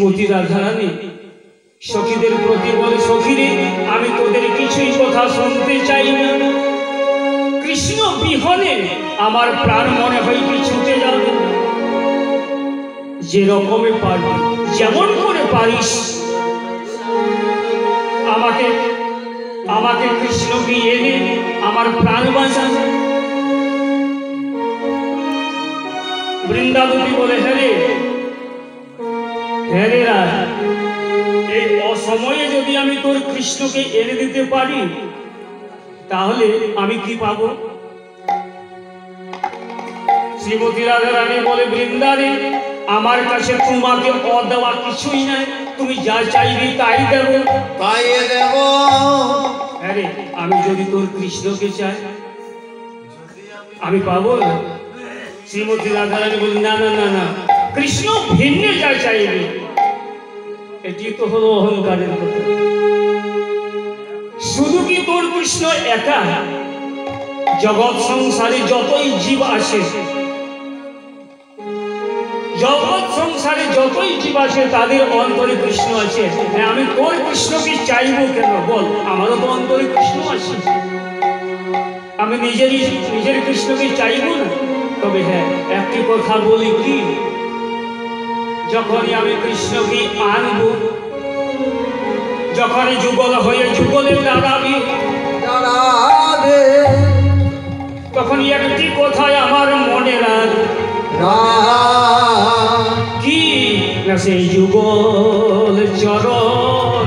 শ্রীমতী রাধারানী সখীদের প্রতি বলে, সখীরে আমি তোদের কিছুই কথা শুনতে চাই না। কৃষ্ণ বিহনে আমার প্রাণ মনে হয় কি ছুটে যাবে। যে রকমে পারবি, যেমন করে পারিস আমাকে আমাকে কৃষ্ণকে এনে আমার প্রাণ বাঁচান। বৃন্দাবতী বলে, হ্যাঁ রে রাধা, এই অসময়ে যদি আমি তোর কৃষ্ণকে এনে দিতে পারি তাহলে আমি কি পাবো? শ্রীমতী রাধারানী বলে, বৃন্দারে আমার কাছে তোমাকে অদেওয়া কিছুই নাই, তুমি যা চাইবি তাই দেব। তাই দেব। আরে আমি যদি তোর কৃষ্ণকে চাই আমি পাবো না? শ্রীমতী রাধারানী বলি, না না না না, কৃষ্ণ ভিন্ন যা চাইবে। এটি তো হলো অহংকারের কথা। শুধু কি তোর কৃষ্ণ একা? জগৎ সংসারে যতই জীব আসে, জগৎ সংসারে যতই জীব আসে তাদের অন্তরে কৃষ্ণ আছে। আমি তোর কৃষ্ণকে চাইবো কেন বল? আমারও তো অন্তরে কৃষ্ণ আছে, আমি নিজের কৃষ্ণকে চাইবো না। তবে হ্যাঁ, একটি কথা বলি কি, যখনই আমি কৃষ্ণকে আনবো, যখনই যুগল হয়ে যুগলে দাঁড়াবি, তখনই একটি কথাই আমার মনে রাখ, কি না সেই যুগল চরণ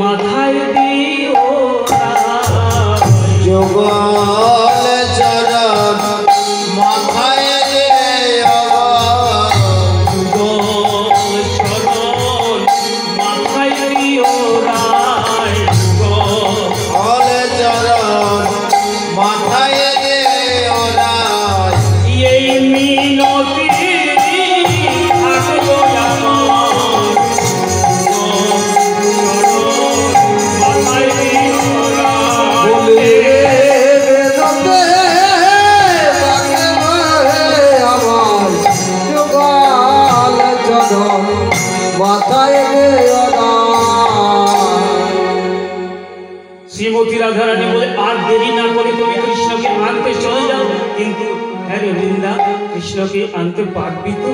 মাথায় দিও, যুগল চরণ মাথায় দিও, যুগল চরণ মাথায় দিও রায়, যুগল চরণ মাথায় দিও রায়। এই মিনতি থাকলো আমার, মাথায় দিও রায়। শ্রীমতী রাধারানী বলে, আর দেরি না করে তুমি কৃষ্ণকে আনতে চলে যাও। কিন্তু হ্যাঁ রে বৃন্দা, কৃষ্ণকে আনতে পারবি তো?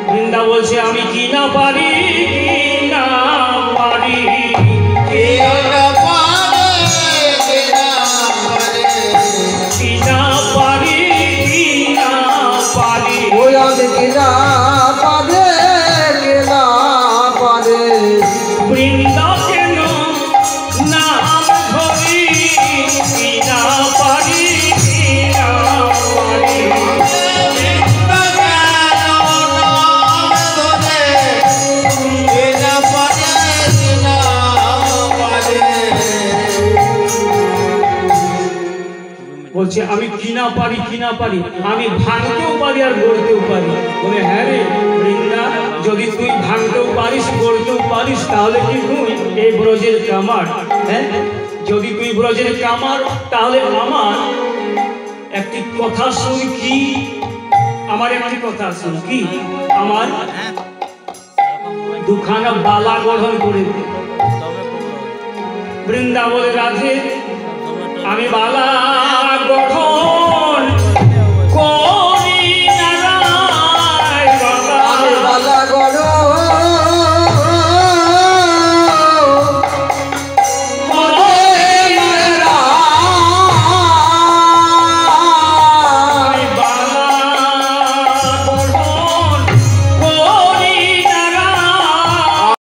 বৃন্দা বলছে, আমি কি না পারি, কি না পারি, কি না পারি, কি না পারি, বৃন্দা কেন নাম ধরি, কি না পারি, কি না পারি। বলছে, আমি কি না পারি, কি না পারি, আমি ভাঙতেও পারি আর গড়তেও পারি। বলে, হ্যাঁ রে বৃন্দা, যদি তুই ভাঙতেও পারিস গড়তেও পারিস তাহলে কি তুই এই ব্রজের কামার? হ্যাঁ, যদি তুই ব্রজের কামার তাহলে আমার একটি কথা শুন, কি আমার একটি কথা শুন, কি আমার দুখানা বালা গ্রহণ করে দে। বৃন্দা বলে, রাধে আমি বালা